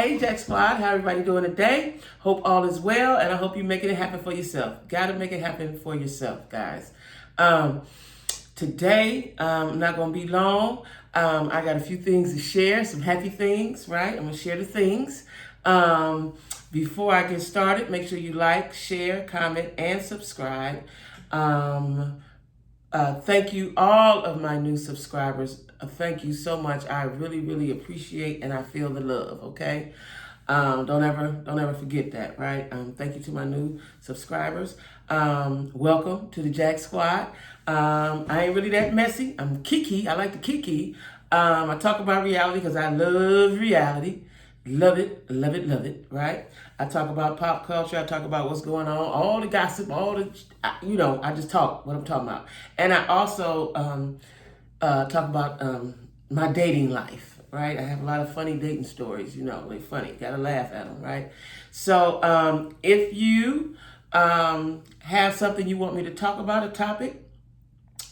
Hey, Jack Squad, how everybody doing today? Hope all is well, and I hope you're making it happen for yourself. Gotta make it happen for yourself, guys. Today, I'm not gonna be long. I got a few things to share, some happy things, right? I'm gonna share the things. Before I get started, make sure you like, share, comment, and subscribe. Thank you, all of my new subscribers. Thank you so much. I really, really appreciate and I feel the love. Okay, don't ever forget that. Right. Thank you to my new subscribers. Welcome to the Jack Squad. I ain't really that messy. I'm Kiki. I like to Kiki. I talk about reality because I love reality. Love it, love it, love it, right? I talk about pop culture. I talk about what's going on, all the gossip, all the, I just talk what I'm talking about. And I also talk about my dating life, right? I have a lot of funny dating stories, they're funny. Gotta laugh at them, right? So if you have something you want me to talk about, a topic,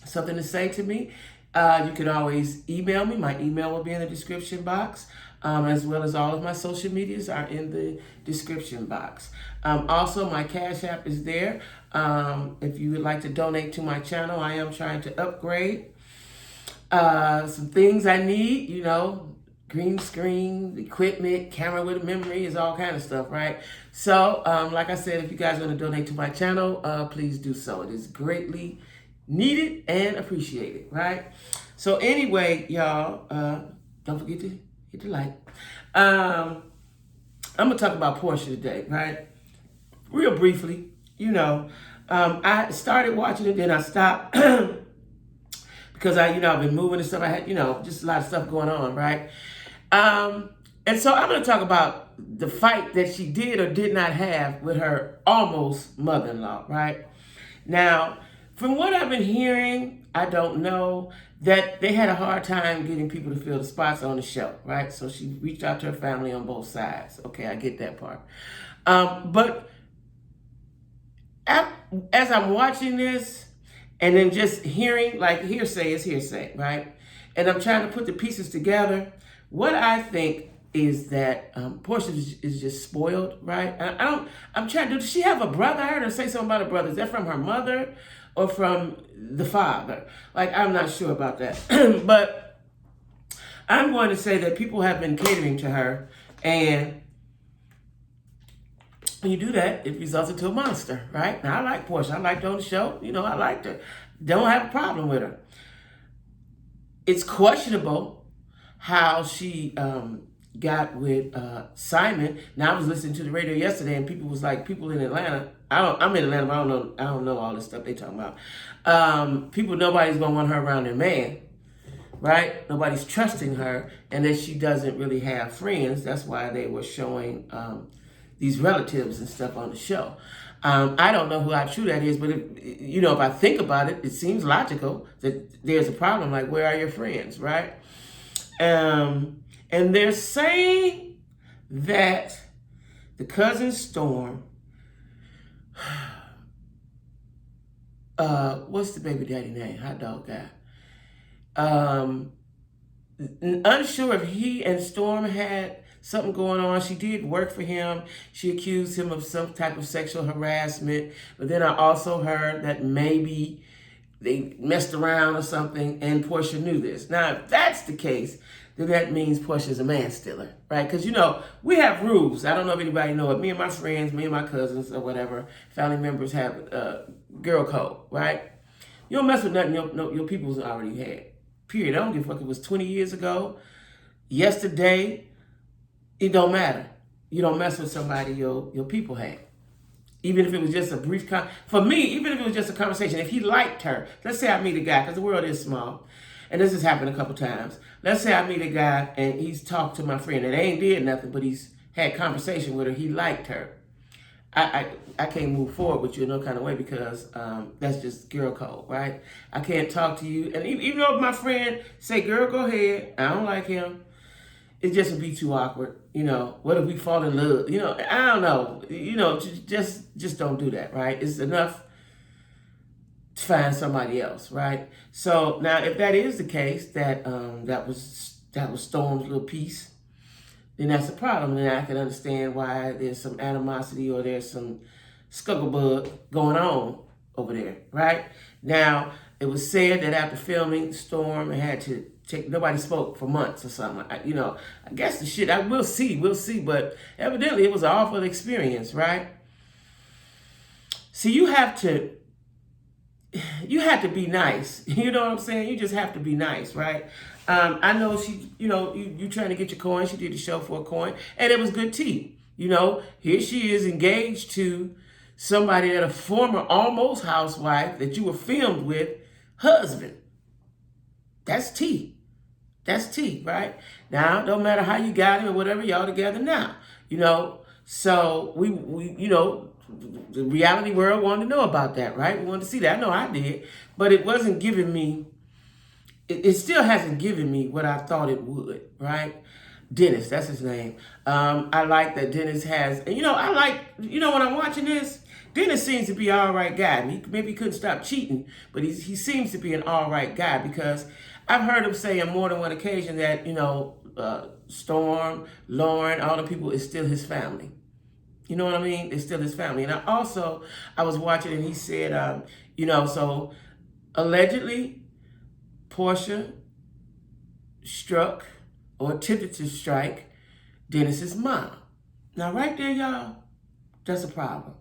something to say to me, you can always email me. My email will be in the description box, as well as all of my social medias are in the description box. Also, my Cash App is there. If you would like to donate to my channel, I am trying to upgrade some things I need, green screen, equipment, camera with a memory, is all kind of stuff, right? So, like I said, if you guys want to donate to my channel, please do so. It is greatly needed and appreciated, right? So anyway, y'all, don't forget to hit the like. I'm gonna talk about Portia today, right? Real briefly, I started watching it, then I stopped because I've been moving and stuff. I had, just a lot of stuff going on, right? And so I'm gonna talk about the fight that she did or did not have with her almost mother-in-law, right? Now, from what I've been hearing, I don't know, that they had a hard time getting people to fill the spots on the show, right? So she reached out to her family on both sides. Okay, I get that part. But as I'm watching this and then just hearing, like, hearsay is hearsay, right? And I'm trying to put the pieces together. What I think is that Portia is just spoiled, right? I'm trying to, does she have a brother? I heard her say something about a brother. Is that from her mother or from the father? Like, I'm not sure about that. But I'm going to say that people have been catering to her, and when you do that, it results into a monster, right? Now, I like Portia. I liked her on the show. I liked her. Don't have a problem with her. It's questionable how she got with Simon. Now, I was listening to the radio yesterday, and people was like, people in Atlanta. I'm in Atlanta, but I don't know all this stuff they talking about. Nobody's gonna want her around their man, right? Nobody's trusting her, and that she doesn't really have friends. That's why they were showing these relatives and stuff on the show. I don't know how true that is, but if I think about it, it seems logical that there's a problem. Like, where are your friends, right? And they're saying that the cousin Storm, what's the baby daddy name? Hot dog guy. Unsure if he and Storm had something going on. She did work for him. She accused him of some type of sexual harassment. But then I also heard that maybe they messed around or something, and Portia knew this. Now, if that's the case, then that means Portia's a man stealer, right? Because, we have rules. I don't know if anybody know it. Me and my friends, me and my cousins or whatever, family members have girl code, right? You don't mess with nothing your people's already had. Period. I don't give a fuck if it was 20 years ago, yesterday. It don't matter. You don't mess with somebody your people had. Even if it was just a brief for me, even if it was just a conversation, if he liked her, let's say I meet a guy, because the world is small, and this has happened a couple times. Let's say I meet a guy and he's talked to my friend, and they ain't did nothing, but he's had conversation with her. He liked her. I can't move forward with you in no kind of way because that's just girl code, right? I can't talk to you, and even though my friend say, "Girl, go ahead," I don't like him. It just would be too awkward. What if we fall in love? I don't know. Just don't do that, right? It's enough to find somebody else, right? So now, if that is the case, that was Storm's little piece, then that's a problem. Then I can understand why there's some animosity or there's some scugglerbug going on over there, right? Now, it was said that after filming Storm had to take, nobody spoke for months or something. I guess the shit, we'll see, but evidently it was an awful experience, right? See, you have to be nice. You know what I'm saying? You just have to be nice, right? I know she, you trying to get your coin. She did the show for a coin, and it was good tea. Here she is engaged to somebody that a former almost housewife that you were filmed with husband. That's tea. That's tea, right? Now, don't matter how you got him or whatever, y'all together now. So we the reality world wanted to know about that, right? We wanted to see that. I know I did, but it wasn't giving me, it still hasn't given me what I thought it would, right? Dennis, that's his name. I like that Dennis has, and I like, when I'm watching this, Dennis seems to be an all right guy. Maybe he couldn't stop cheating, but he seems to be an all right guy, because I've heard him say on more than one occasion that, Storm, Lauren, all the people is still his family. You know what I mean? It's still his family. And I was watching and he said, so allegedly Portia struck or attempted to strike Dennis's mom. Now right there, y'all, that's a problem.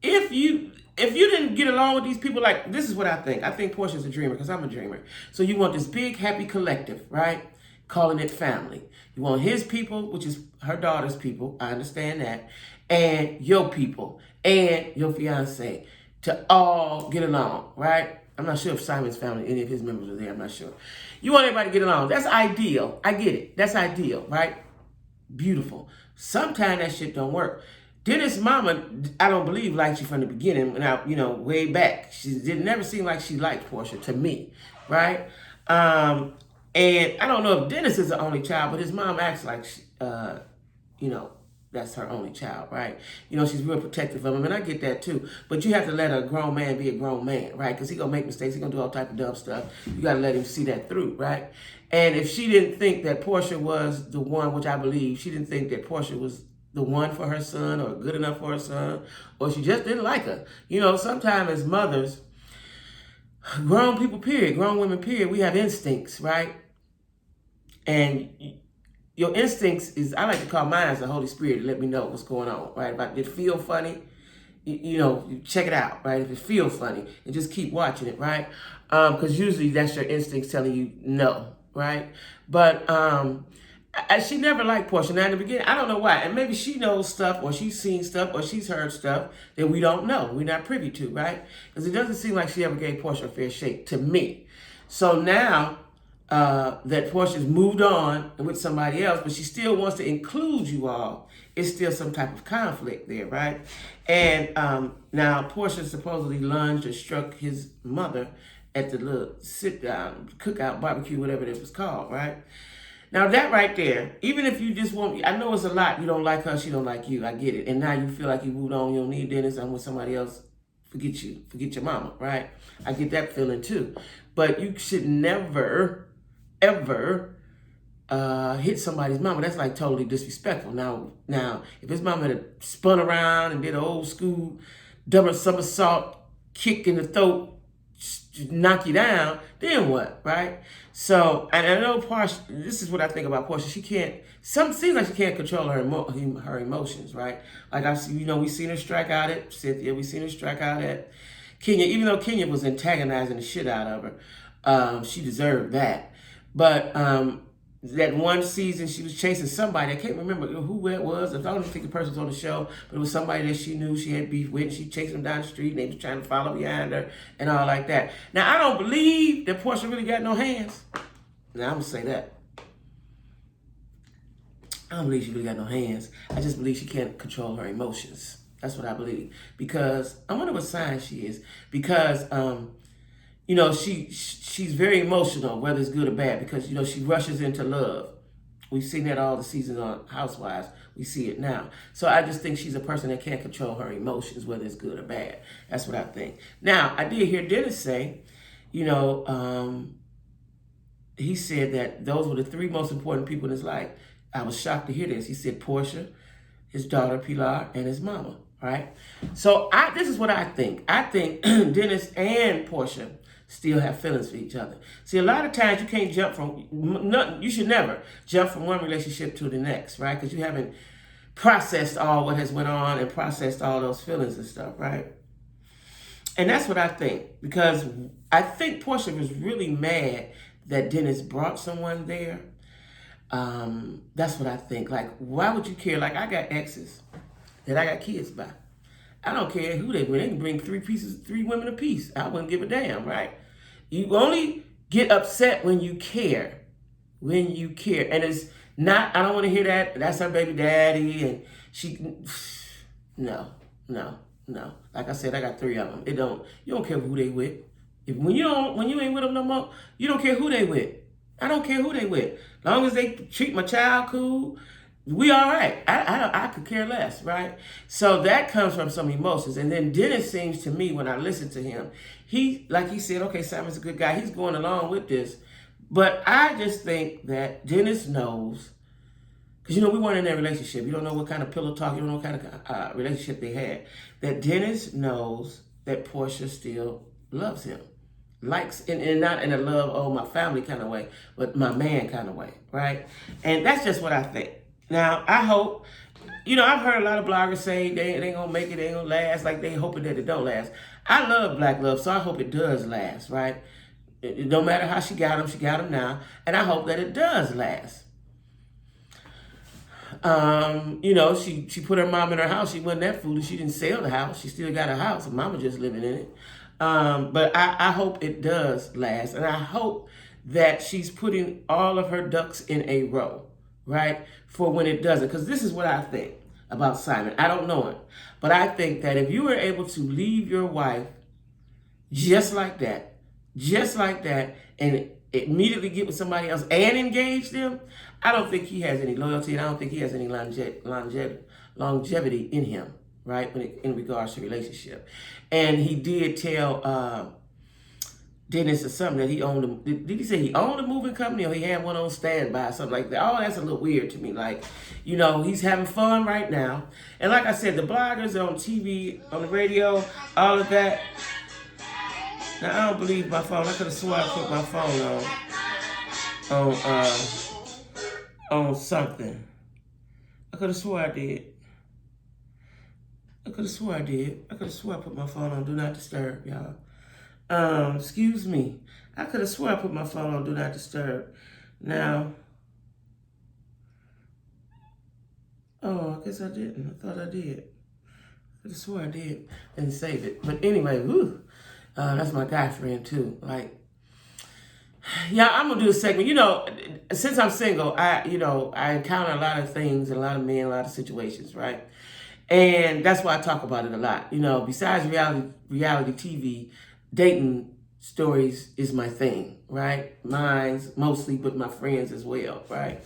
If you didn't get along with these people, like, this is what I think. I think Portia's a dreamer, because I'm a dreamer. So you want this big, happy collective, right? Calling it family. You want his people, which is her daughter's people, I understand that, and your people, and your fiance, to all get along, right? I'm not sure if Simon's family, any of his members are there, I'm not sure. You want everybody to get along. That's ideal. I get it. That's ideal, right? Beautiful. Sometimes that shit don't work. Dennis' mama, I don't believe, liked you from the beginning. Now, way back. She did never seem like she liked Portia to me, right? And I don't know if Dennis is the only child, but his mom acts like, that's her only child, right? She's real protective of him, and I get that too. But you have to let a grown man be a grown man, right? Because he's going to make mistakes. He's going to do all type of dumb stuff. You got to let him see that through, right? And if she didn't think that Portia was the one, which I believe, she didn't think that Portia was the one for her son or good enough for her son, or she just didn't like her. Sometimes as mothers, grown people, period, grown women, period, we have instincts, right? And your instincts is, I like to call mine as the Holy Spirit to let me know what's going on, right? If it feel funny, you check it out, right? If it feels funny, and just keep watching it, right? Because usually that's your instincts telling you no, right? But she never liked Portia. Now in the beginning, I don't know why. And maybe she knows stuff, or she's seen stuff, or she's heard stuff that we don't know. We're not privy to, right? Because it doesn't seem like she ever gave Portia a fair shake to me. So now that Portia's moved on with somebody else, but she still wants to include you all, it's still some type of conflict there, right? And now Portia supposedly lunged or struck his mother at the little sit-down, cookout, barbecue, whatever it was called, right? Now that right there, even if you just want, I know it's a lot, you don't like her, she don't like you, I get it. And now you feel like you moved on, you don't need Dennis, I'm with somebody else, forget your mama, right? I get that feeling too. But you should never, ever hit somebody's mama. That's like totally disrespectful. Now, if his mama had spun around and did an old school double somersault, kick in the throat, knock you down, then what, right? So, and I know Portia, this is what I think about Portia. She can't, seems like she can't control her emotions, right? Like we seen her strike out at Cynthia, we seen her strike out at Kenya, even though Kenya was antagonizing the shit out of her. She deserved that. But that one season she was chasing somebody, I can't remember who it was. I don't even think the person was on the show, but it was somebody that she knew she had beef with, and she chased them down the street, and they was trying to follow behind her and all like that. Now, I don't believe that Portia really got no hands. Now, I'm going to say that. I don't believe she really got no hands. I just believe she can't control her emotions. That's what I believe. Because, I wonder what sign she is. Because, she's very emotional, whether it's good or bad, because, she rushes into love. We've seen that all the seasons on Housewives. We see it now. So I just think she's a person that can't control her emotions, whether it's good or bad. That's what I think. Now, I did hear Dennis say, he said that those were the three most important people in his life. I was shocked to hear this. He said Portia, his daughter Pilar, and his mama, right? So this is what I think. I think Dennis and Portia still have feelings for each other. See, a lot of times you can't jump from nothing. You should never jump from one relationship to the next, right? Because you haven't processed all what has went on and processed all those feelings and stuff, right? And that's what I think, because I think Portia was really mad that Dennis brought someone there. That's what I think. Like, why would you care? Like, I got exes that I got kids by. I don't care who they bring. They can bring three women apiece. I wouldn't give a damn, right? You only get upset when you care. When you care. And it's not, I don't want to hear that. That's her baby daddy. And no. Like I said, I got 3 of them. You don't care who they with. When you ain't with them no more, you don't care who they with. I don't care who they with. As long as they treat my child cool, we all right. I could care less, right? So that comes from some emotions. And then Dennis seems to me, when I listen to him, he said, okay, Simon's a good guy. He's going along with this. But I just think that Dennis knows, because, we weren't in that relationship. You don't know what kind of pillow talk, you don't know what kind of relationship they had. That Dennis knows that Portia still loves him. Likes, and not in a love, my family kind of way, but my man kind of way, right? And that's just what I think. Now, I hope, I've heard a lot of bloggers say they ain't gonna make it, they ain't gonna last, like they hoping that it don't last. I love black love, so I hope it does last, right? It don't matter how she got him now, and I hope that it does last. She put her mom in her house. She wasn't that foolish. She didn't sell the house. She still got a house. Her mama just living in it. But I hope it does last. And I hope that she's putting all of her ducks in a row, right? For when it doesn't. Because this is what I think about Simon. I don't know it. But I think that if you were able to leave your wife just like that, and immediately get with somebody else and engage them, I don't think he has any loyalty, and I don't think he has any longevity in him, right, in regards to relationship. And he did tell Dennis or something that he owned did he say he owned a moving company, or he had one on standby, something like that? Oh, that's a little weird to me. Like, he's having fun right now. And like I said, the bloggers on TV, on the radio, all of that. Now, I don't believe my phone. I could have sworn I put my phone on something. I could have swore I did. I could have swore I put my phone on Do Not Disturb, y'all. Excuse me. I could have swore I put my phone on Do Not Disturb. Now, I guess I didn't. I thought I did. I could have swore I did and save it. But anyway, that's my guy friend too. Like, yeah, I'm gonna do a segment. Since I'm single, I encounter a lot of things, a lot of men, a lot of situations, right? And that's why I talk about it a lot. Besides reality TV, dating stories is my thing, right? Mine's mostly, but my friends as well, right?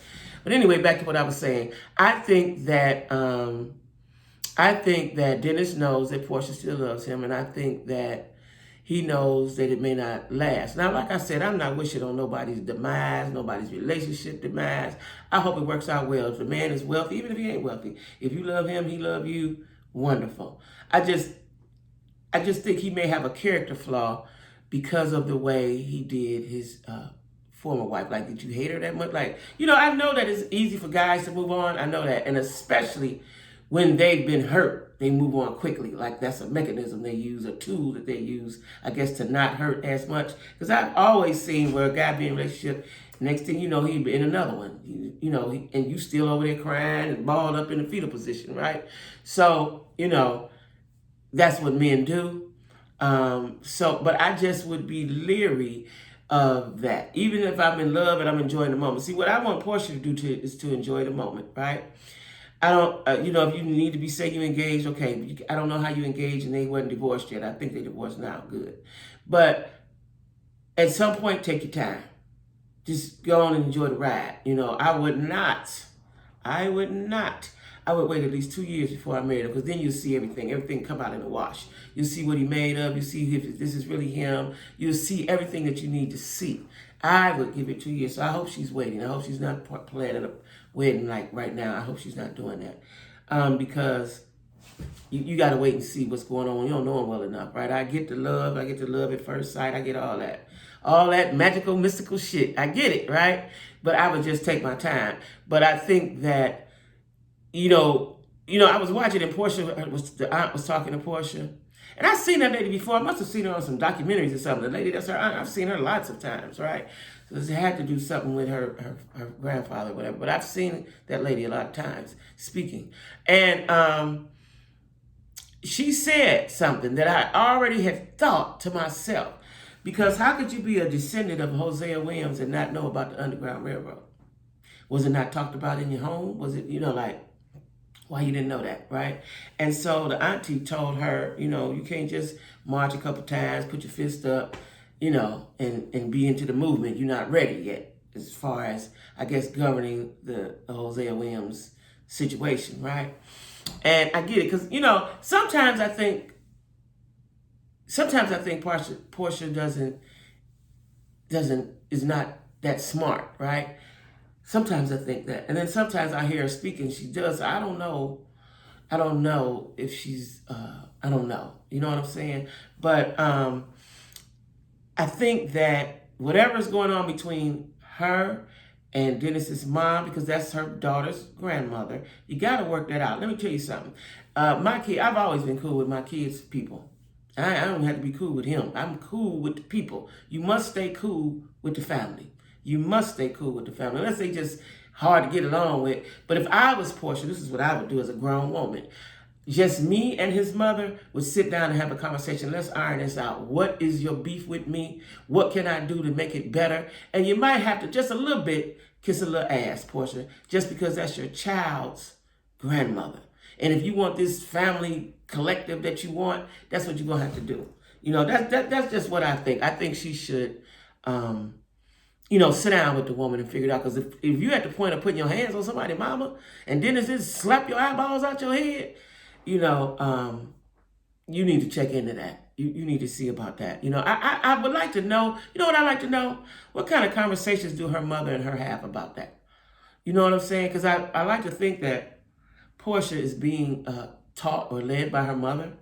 But anyway, back to what I was saying. I think that Dennis knows that Portia still loves him, and I think that he knows that it may not last. Now, like I said, I'm not wishing on nobody's demise, nobody's relationship demise. I hope it works out well. If the man is wealthy, even if he ain't wealthy, if you love him, he love you, wonderful. I just think he may have a character flaw because of the way he did his former wife. Like, did you hate her that much? Like, I know that it's easy for guys to move on. I know that. And especially when they've been hurt, they move on quickly. Like, that's a mechanism they use, a tool that they use, I guess, to not hurt as much. Because I've always seen where a guy be in a relationship, next thing you know, he'd be in another one. And you still over there crying and balled up in the fetal position, right? So, that's what men do. But I just would be leery of that. Even if I'm in love and I'm enjoying the moment. See, what I want Portia to do is to enjoy the moment, right? I don't, if you need to say you engaged, okay. I don't know how you engaged and they weren't divorced yet. I think they divorced now, good. But at some point, take your time. Just go on and enjoy the ride. I would wait at least 2 years before I married him, because then you'll see everything come out in the wash. You'll see what he made of. You see if this is really him. You'll see everything that you need to see. I would give it 2 years. So I hope she's waiting. I hope she's not planning wedding like right now. I hope she's not doing that. Because you got to wait and see what's going on. You don't know him well enough, right? I get the love. I get the love at first sight. I get all that. All that magical, mystical shit. I get it, right? But I would just take my time. But I think that, I was watching and Portia, the aunt was talking to Portia. And I've seen that lady before. I must have seen her on some documentaries or something. The lady that's her aunt, I've seen her lots of times, right? So it had to do something with her grandfather or whatever. But I've seen that lady a lot of times speaking. And she said something that I already had thought to myself. Because how could you be a descendant of Hosea Williams and not know about the Underground Railroad? Was it not talked about in your home? Was it, why you didn't know that, right? And so the auntie told her, you can't just march a couple times, put your fist up, and be into the movement. You're not ready yet as far as, I guess, governing the Hosea Williams situation, right? And I get it, because, sometimes I think Portia is not that smart, right? Sometimes I think that. And then sometimes I hear her speaking, she does. I don't know if she's, I don't know. You know what I'm saying? But I think that whatever's going on between her and Dennis's mom, because that's her daughter's grandmother, you got to work that out. Let me tell you something. My kid, I've always been cool with my kids' people. I don't have to be cool with him. I'm cool with the people. You must stay cool with the family. You must stay cool with the family, unless they just hard to get along with. But if I was Portia, this is what I would do as a grown woman. Just me and his mother would sit down and have a conversation. Let's iron this out. What is your beef with me? What can I do to make it better? And you might have to, just a little bit, kiss a little ass, Portia, just because that's your child's grandmother. And if you want this family collective that you want, that's what you're going to have to do. That's just what I think. I think she should, sit down with the woman and figure it out. Because if you're at the point of putting your hands on somebody's mama and then it's just slap your eyeballs out your head, you need to check into that. You need to see about that. I would like to know, what I'd like to know? What kind of conversations do her mother and her have about that? You know what I'm saying? Because I like to think that Portia is being taught or led by her mother.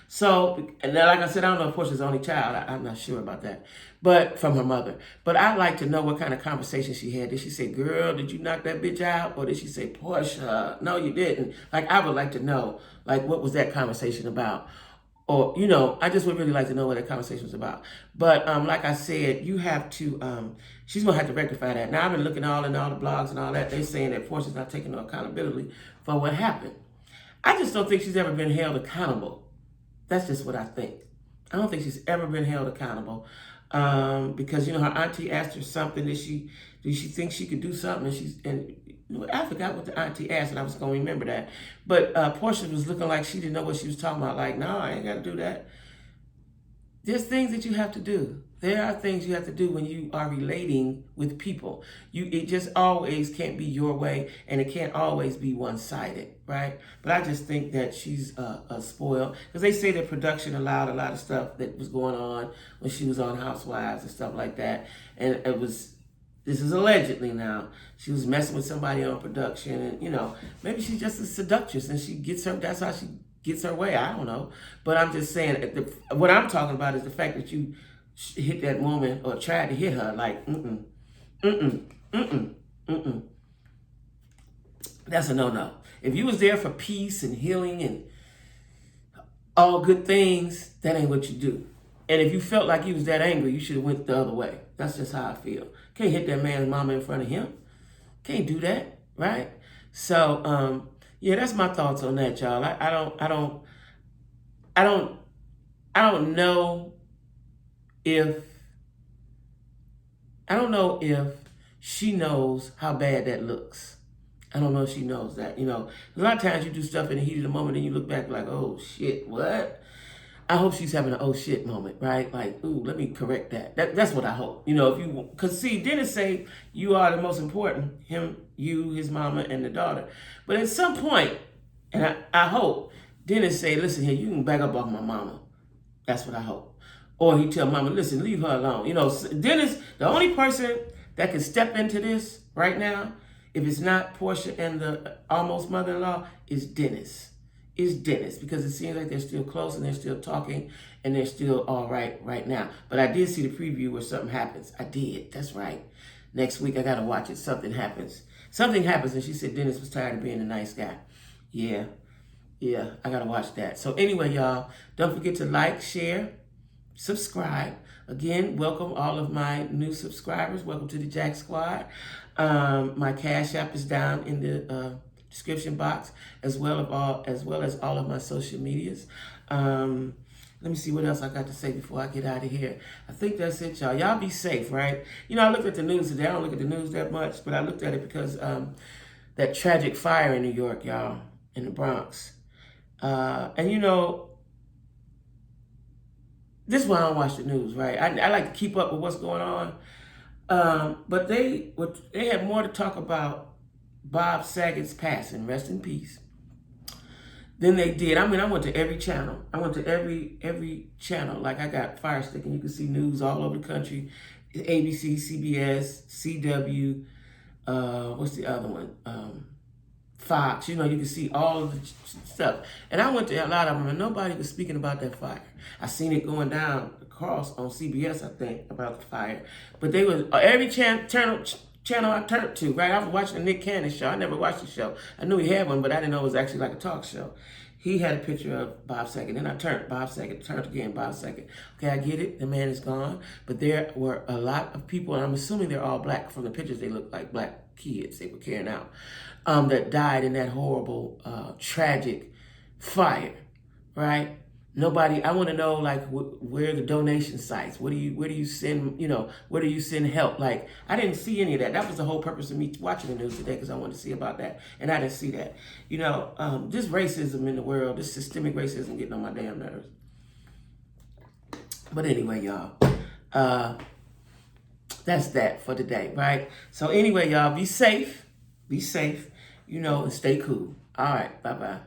So, and like I said, I don't know if Portia's the only child. I'm not sure about that. But from her mother. But I'd like to know what kind of conversation she had. Did she say, girl, did you knock that bitch out? Or did she say, Portia, no, you didn't? Like, I would like to know, what was that conversation about? Or, I just would really like to know what that conversation was about. But like I said, you have to, she's going to have to rectify that. Now, I've been looking in all the blogs and all that. They're saying that Portia's not taking no accountability for what happened. I just don't think she's ever been held accountable. That's just what I think. I don't think she's ever been held accountable. Because, her auntie asked her something. Did she think she could do something? And I forgot what the auntie asked, and I was going to remember that. But Portia was looking like she didn't know what she was talking about. Like, no, I ain't got to do that. There's things that you have to do. There are things you have to do when you are relating with people. It just always can't be your way, and it can't always be one-sided, right? But I just think that she's spoiled, because they say that production allowed a lot of stuff that was going on when she was on Housewives and stuff like that. And this is allegedly now, she was messing with somebody on production, and maybe she's just a seductress, and that's how she gets her way. I don't know. But I'm just saying, what I'm talking about is the fact that you hit that woman or tried to hit her, like, That's a no-no. If you was there for peace and healing and all good things, that ain't what you do. And if you felt like you was that angry, you should have went the other way. That's just how I feel. Can't hit that man's mama in front of him. Can't do that, right? So, yeah, that's my thoughts on that, y'all. I don't know if she knows how bad that looks. I don't know if she knows that. A lot of times you do stuff in the heat of the moment and you look back like, oh shit, what? I hope she's having an oh shit moment, right? Like, ooh, let me correct that. That's what I hope. Because see, Dennis say you are the most important, him, you, his mama, and the daughter. But at some point, and I hope, Dennis say, listen here, you can back up off my mama. That's what I hope. Or he tell mama, listen, leave her alone. Dennis, the only person that can step into this right now If it's not Portia and the almost mother-in-law, it's Dennis. It's Dennis, because it seems like they're still close and they're still talking and they're still all right now. But I did see the preview where something happens. I did. That's right. Next week I gotta watch it. Something happens. Something happens, and she said Dennis was tired of being a nice guy. Yeah, I gotta watch that. So anyway, y'all, don't forget to like, share, subscribe. Again, welcome all of my new subscribers. Welcome to the Jack Squad. My Cash App is down in the description box, as well as all of my social medias. Let me see what else I got to say before I get out of here. I think that's it, y'all. Y'all be safe, right? You know, I looked at the news today. I don't look at the news that much, but I looked at it because that tragic fire in New York, y'all, in the Bronx. And you know, this is why I don't watch the news, right? I like to keep up with what's going on. But they had more to talk about Bob Saget's passing, rest in peace, than they did. I mean, I went to every channel. I went to every channel. Like, I got Fire Stick, and you can see news all over the country. ABC, CBS, CW, what's the other one? Fox. You know, you can see all of the stuff. And I went to a lot of them, and nobody was speaking about that fire. I seen it going down across on CBS, I think, about the fire. But they was every channel I turned to, right? I was watching the Nick Cannon show. I never watched the show. I knew he had one, but I didn't know it was actually like a talk show. He had a picture of Bob Saget. Then I turned Bob Saget, turned again, Bob Saget. Okay, I get it. The man is gone. But there were a lot of people, and I'm assuming they're all black. From the pictures, they look like black kids they were carrying out, that died in that horrible, tragic fire, right? Nobody, I want to know, like, where are the donation sites? Where do you send, where do you send help? Like, I didn't see any of that. That was the whole purpose of me watching the news today, because I wanted to see about that, and I didn't see that. This racism in the world, this systemic racism getting on my damn nerves. But anyway, y'all, that's that for today, right? So anyway, y'all, be safe, and stay cool. All right, bye-bye.